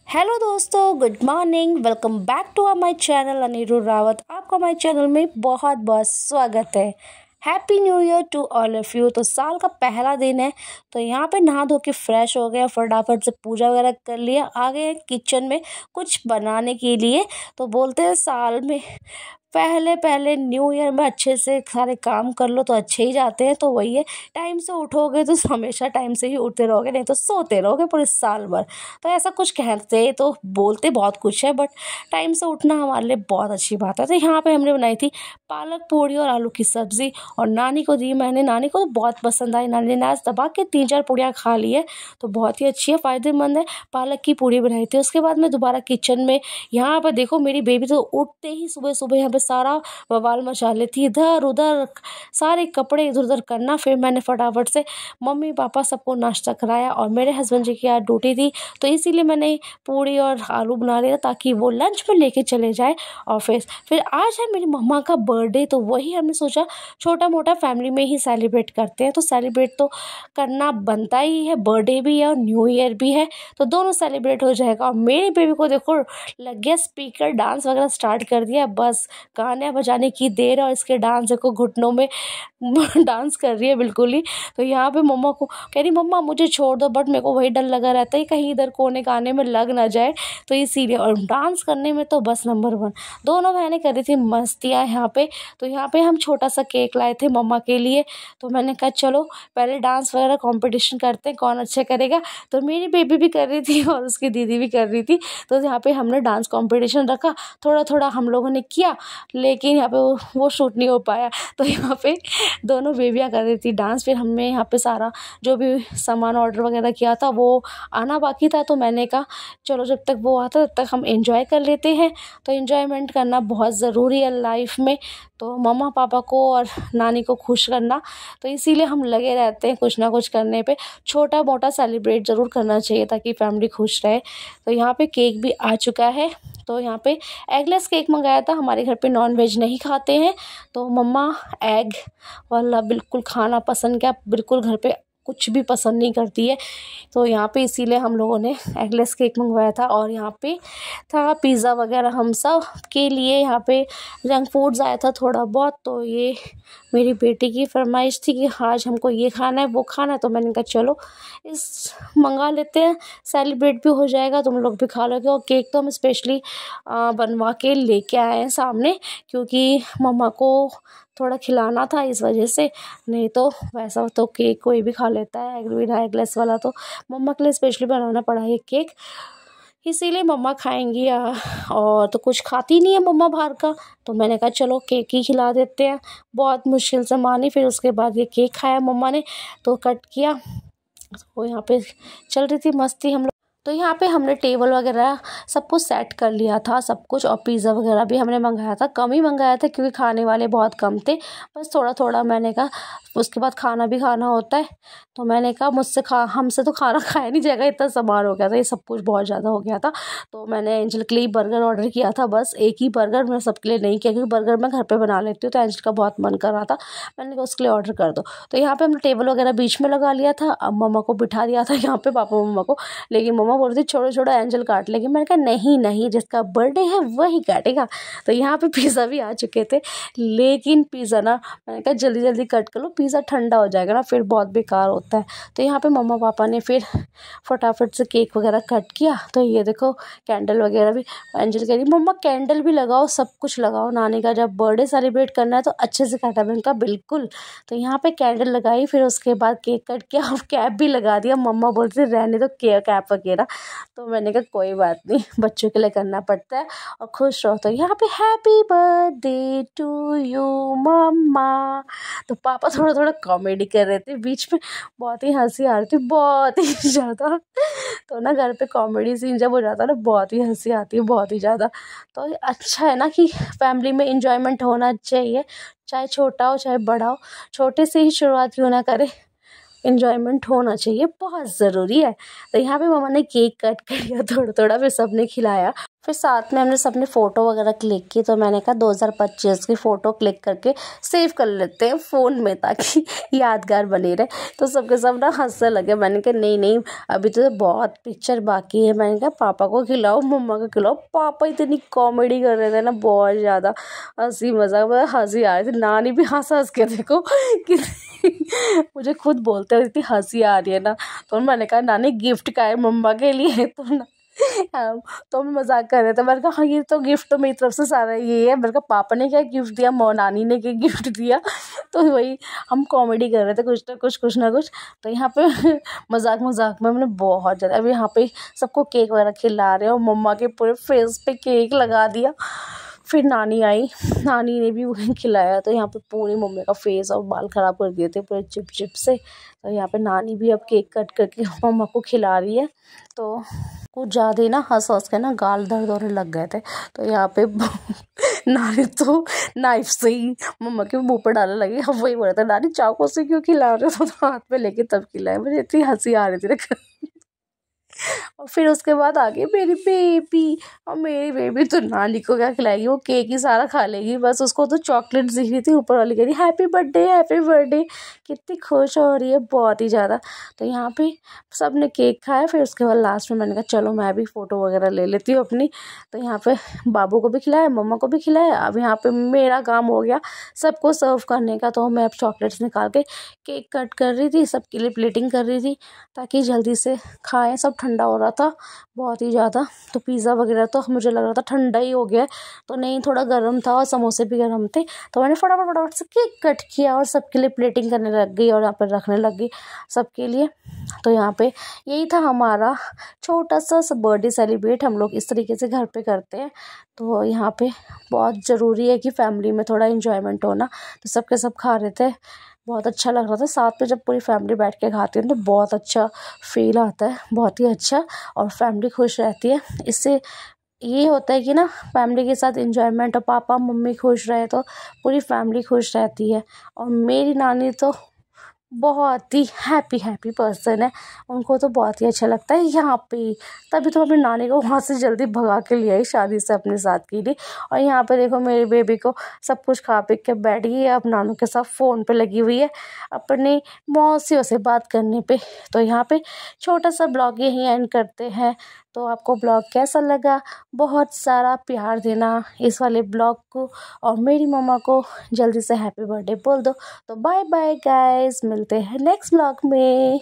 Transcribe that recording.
Hello दोस्तों, good morning. Welcome back to my channel Anirudh Rawat. आपका हमारे चैनल में बहुत बहुत स्वागत है। Happy new year to all of you. तो साल का पहला दिन है, तो यहाँ पे नहा धो के फ्रेश हो गया, फटाफट से पूजा वगैरह कर लिया, आ गए किचन में कुछ बनाने के लिए। तो बोलते हैं साल में पहले पहले न्यू ईयर में अच्छे से सारे काम कर लो तो अच्छे ही जाते हैं। तो वही है, टाइम से उठोगे तो हमेशा टाइम से ही उठते रहोगे, नहीं तो सोते रहोगे पूरे साल भर। तो ऐसा कुछ कहते तो बोलते बहुत कुछ है, बट टाइम से उठना हमारे लिए बहुत अच्छी बात है। तो यहाँ पे हमने बनाई थी पालक पूड़ी और आलू की सब्ज़ी, और नानी को दी मैंने। नानी को तो बहुत पसंद आई, नानी ने आज दबा के 3-4 पूड़ियाँ खा ली है, तो बहुत ही अच्छी है, फ़ायदेमंद है। पालक की पूड़ी बनाई थी। उसके बाद मैं दोबारा किचन में, यहाँ पर देखो मेरी बेबी तो उठते ही सुबह सुबह यहाँ पे सारा बवाल मचा लेती, इधर उधर सारे कपड़े इधर उधर करना। फिर मैंने फटाफट से मम्मी पापा सबको नाश्ता कराया, और मेरे हस्बैंड जी की आज ड्यूटी थी, तो इसीलिए मैंने पूड़ी और आलू बना लिया ताकि वो लंच में लेके चले जाए ऑफिस। फिर आज है मेरी मम्मा का बर्थडे, तो वही हमने सोचा छोटा मोटा फैमिली में ही सेलिब्रेट करते हैं। तो सेलिब्रेट तो करना बनता ही है, बर्थडे भी है और न्यू ईयर भी है, तो दोनों सेलिब्रेट हो जाएगा। और मेरी बेबी को देखो लग गया स्पीकर, डांस वगैरह स्टार्ट कर दिया, बस गाने बजाने की देर है, और इसके डांस देखो घुटनों में डांस कर रही है बिल्कुल ही। तो यहाँ पे मम्मा को कह रही मम्मा मुझे छोड़ दो, बट मेरे को वही डर लगा रहता है कहीं इधर कोने गाने में लग ना जाए, तो इसीलिए। और डांस करने में तो बस नंबर 1। दोनों बहनें कर रही थी मस्तियाँ यहाँ पे। तो यहाँ पे हम छोटा सा केक लाए थे मम्मा के लिए, तो मैंने कहा चलो पहले डांस वगैरह कॉम्पिटिशन करते हैं कौन अच्छा करेगा। तो मेरी बेबी भी कर रही थी और उसकी दीदी भी कर रही थी, तो यहाँ पे हमने डांस कॉम्पिटिशन रखा। थोड़ा थोड़ा हम लोगों ने किया, लेकिन यहाँ पे वो शूट नहीं हो पाया। तो यहाँ पे दोनों बेबियाँ कर रही थी डांस। फिर हमने यहाँ पे सारा जो भी सामान ऑर्डर वगैरह किया था वो आना बाकी था, तो मैंने कहा चलो जब तक वो आता तब तक हम एंजॉय कर लेते हैं। तो एंजॉयमेंट करना बहुत ज़रूरी है लाइफ में, तो मम्मा पापा को और नानी को खुश करना, तो इसीलिए हम लगे रहते हैं कुछ ना कुछ करने पे। छोटा मोटा सेलिब्रेट ज़रूर करना चाहिए ताकि फैमिली खुश रहे। तो यहाँ पे केक भी आ चुका है। तो यहाँ पे एगलेस केक मंगाया था, हमारे घर पे नॉन वेज नहीं खाते हैं, तो मम्मा एग वाला बिल्कुल खाना पसंद किया, बिल्कुल घर पे कुछ भी पसंद नहीं करती है, तो यहाँ पे इसीलिए हम लोगों ने एगलेस केक मंगवाया था। और यहाँ पे था पिज़्ज़ा वगैरह हम सब के लिए। यहाँ पे जंक फूड्स आया था थोड़ा बहुत, तो ये मेरी बेटी की फरमाइश थी कि आज हमको ये खाना है वो खाना है, तो मैंने कहा चलो इस मंगा लेते हैं, सेलिब्रेट भी हो जाएगा, तुम लोग भी खा लोगे। और केक तो हम स्पेशली बनवा के लेके आए हैं सामने, क्योंकि मम्मा को थोड़ा खिलाना था इस वजह से, नहीं तो वैसा तो केक कोई भी खा लेता है, बिना एगलेस वाला। तो मम्मा के लिए स्पेशली बनाना पड़ा है केक, इसीलिए मम्मा खाएंगी। और तो कुछ खाती नहीं है मम्मा बाहर का, तो मैंने कहा चलो केक ही खिला देते हैं। बहुत मुश्किल से मानी, फिर उसके बाद ये केक खाया मम्मा ने, तो कट किया। तो यहाँ पे चल रही थी मस्ती हम लोग। तो यहाँ पे हमने टेबल वगैरह सब कुछ सेट कर लिया था सब कुछ, और पिज़्ज़ा वगैरह भी हमने मंगाया था, कम ही मंगाया था क्योंकि खाने वाले बहुत कम थे, बस थोड़ा थोड़ा। मैंने कहा उसके बाद खाना भी खाना होता है, तो मैंने कहा हमसे तो खाना खाया नहीं जाएगा, इतना सामान हो गया था, ये सब कुछ बहुत ज़्यादा हो गया था। तो मैंने एंजल के लिए बर्गर ऑर्डर किया था, बस एक ही बर्गर, मैं सबके लिए नहीं किया क्योंकि बर्गर मैं घर पर बना लेती हूँ, तो एंजल का बहुत मन कर रहा था, मैंने कहा उसके लिए ऑर्डर कर दो। तो यहाँ पर हमने टेबल वगैरह बीच में लगा लिया था। अब मम्मा को बिठा दिया था यहाँ पर, पापा मम्मा को, लेकिन मम्मा बोल रही थी छोड़ो छोड़ो एंजल काट लेगी। मैंने कहा नहीं नहीं, जिसका बर्थडे है वही काटेगा। तो यहाँ पे पिज़्ज़ा भी आ चुके थे, लेकिन पिज़्ज़ा ना मैंने कहा जल्दी जल्दी कट कर लो, पिज़्ज़ा ठंडा हो जाएगा ना, फिर बहुत बेकार होता है। तो यहाँ पे मम्मा पापा ने फिर फटाफट से केक वगैरह कट किया। तो ये देखो कैंडल वगैरह भी, एंजल कह रही मम्मा कैंडल भी लगाओ, सब कुछ लगाओ, नानी का जब बर्थडे सेलिब्रेट करना है तो अच्छे से काटा। मैंने कहा बिल्कुल। तो यहाँ पे कैंडल लगाई, फिर उसके बाद केक कट किया और कैप भी लगा दिया। मम्मा बोलती रहने दो कैप वगैरह, तो मैंने कहा कोई बात नहीं, बच्चों के लिए करना पड़ता है, और खुश रहो। तो यहाँ पे हैप्पी बर्थडे टू यू मम्मा। तो पापा थोड़ा थोड़ा कॉमेडी कर रहे थे बीच में, बहुत ही हंसी आ रही थी, बहुत ही ज़्यादा। तो ना घर पे कॉमेडी सीन जब हो जाता है ना, बहुत ही हंसी आती है, बहुत ही ज़्यादा। तो अच्छा है ना कि फैमिली में इंजॉयमेंट होना चाहिए, चाहे छोटा हो चाहे बड़ा हो, छोटे से ही शुरुआत क्यों ना करे, इन्जॉयमेंट होना चाहिए, बहुत ज़रूरी है। तो यहाँ पे मम्मा ने केक कट कर लिया थोड़ा थोड़ा, फिर सबने खिलाया। फिर साथ में हमने सबने फ़ोटो वगैरह क्लिक की, तो मैंने कहा 2025 की फ़ोटो क्लिक करके सेव कर लेते हैं फ़ोन में ताकि यादगार बनी रहे। तो सबके सब ना हंसने लगे। मैंने कहा नहीं नहीं, अभी तो बहुत पिक्चर बाकी है। मैंने कहा पापा को खिलाओ, मम्मा को खिलाओ। पापा इतनी कॉमेडी कर रहे थे ना, बहुत ज़्यादा हंसी मजाक, मतलब हंसी आ रही थी। नानी भी हंस हंस के देखो कि मुझे खुद बोलते हुए इतनी हंसी आ रही है ना। तो मैंने कहा नानी गिफ्ट का है मम्मा के लिए। तो ना तो हम मजाक कर रहे थे। मैंने कहा हाँ ये तो गिफ्ट तो मेरी तरफ से सारा ये है। मैंने कहा पापा ने क्या गिफ्ट दिया, नानी ने क्या गिफ्ट दिया। तो वही हम कॉमेडी कर रहे थे, कुछ ना कुछ। तो यहाँ पे मजाक मजाक में हमने बहुत ज़्यादा, अभी यहाँ पे सबको केक वगैरह खिला रहे हैं और मम्मा के पूरे फेस पे केक लगा दिया। फिर नानी आई, नानी ने भी वही खिलाया। तो यहाँ पे पूरी मम्मी का फेस और बाल ख़राब कर दिए थे पूरे चिप से। तो यहाँ पे नानी भी अब केक कट करके मम्मा को खिला रही है। तो कुछ ज़्यादा ही ना हंस हंस के ना गाल दर्द होने लग गए थे। तो यहाँ पे नानी तो नाइफ से ही मम्मा के मुंह पर डालने लगी। अब वही बोल रहा था नानी चाकू से क्यों खिला रहे हो, तो हाथ में लेके तब खिलाया। मुझे इतनी हंसी आ रही थी ना। और फिर उसके बाद आ गई मेरी बेबी। और मेरी बेबी तो नानी को क्या खिलाएगी, वो केक ही सारा खा लेगी। बस उसको तो चॉकलेट दिख रही थी, ऊपर वाली कह रही हैप्पी बर्थडे हैप्पी बर्थडे। कितनी खुश हो रही है, बहुत ही ज़्यादा। तो यहाँ पे सब ने केक खाया। फिर उसके बाद लास्ट में मैंने कहा चलो मैं भी फ़ोटो वगैरह ले लेती हूँ अपनी। तो यहाँ पे बाबू को भी खिलाया, मम्मा को भी खिलाया। अब यहाँ पे मेरा काम हो गया सबको सर्व करने का। तो मैं अब चॉकलेट्स निकाल के केक कट कर रही थी, सबके लिए प्लेटिंग कर रही थी ताकि जल्दी से खाएं। सब ठंडा हो रहा था बहुत ही ज़्यादा। तो पिज़्ज़ा वगैरह तो मुझे लग रहा था ठंडा ही हो गया, तो नहीं थोड़ा गर्म था और समोसे भी गर्म थे। तो मैंने फटाफट फटाफट से केक कट किया और सबके लिए प्लेटिंग करने लग गई और यहाँ पर रखने लग गई सबके लिए। तो यहाँ पे यही था हमारा छोटा सा बर्थडे सेलिब्रेट। हम लोग इस तरीके से घर पे करते हैं। तो यहाँ पे बहुत ज़रूरी है कि फैमिली में थोड़ा इन्जॉयमेंट होना। तो सबके सब खा रहे थे, बहुत अच्छा लग रहा था। साथ में जब पूरी फैमिली बैठ के खाती है तो बहुत अच्छा फील आता है, बहुत ही अच्छा। और फैमिली खुश रहती है। इससे ये होता है कि ना फैमिली के साथ एंजॉयमेंट, और पापा मम्मी खुश रहे तो पूरी फैमिली खुश रहती है। और मेरी नानी तो बहुत ही हैप्पी पर्सन है, उनको तो बहुत ही अच्छा लगता है यहाँ पे। तभी तो अपनी नानी को वहाँ से जल्दी भगा के ले आई शादी से अपने साथ के लिए। और यहाँ पे देखो मेरी बेबी को सब कुछ खा पी के बैठ गई है, अब नानू के साथ फ़ोन पे लगी हुई है अपनी मौसियों से बात करने पे। तो यहाँ पे छोटा सा ब्लॉग यहीं एंड करते हैं। तो आपको ब्लॉग कैसा लगा, बहुत सारा प्यार देना इस वाले ब्लॉग को, और मेरी मम्मा को जल्दी से हैप्पी बर्थडे बोल दो। तो बाय बाय गाइस, मिलते हैं नेक्स्ट ब्लॉग में।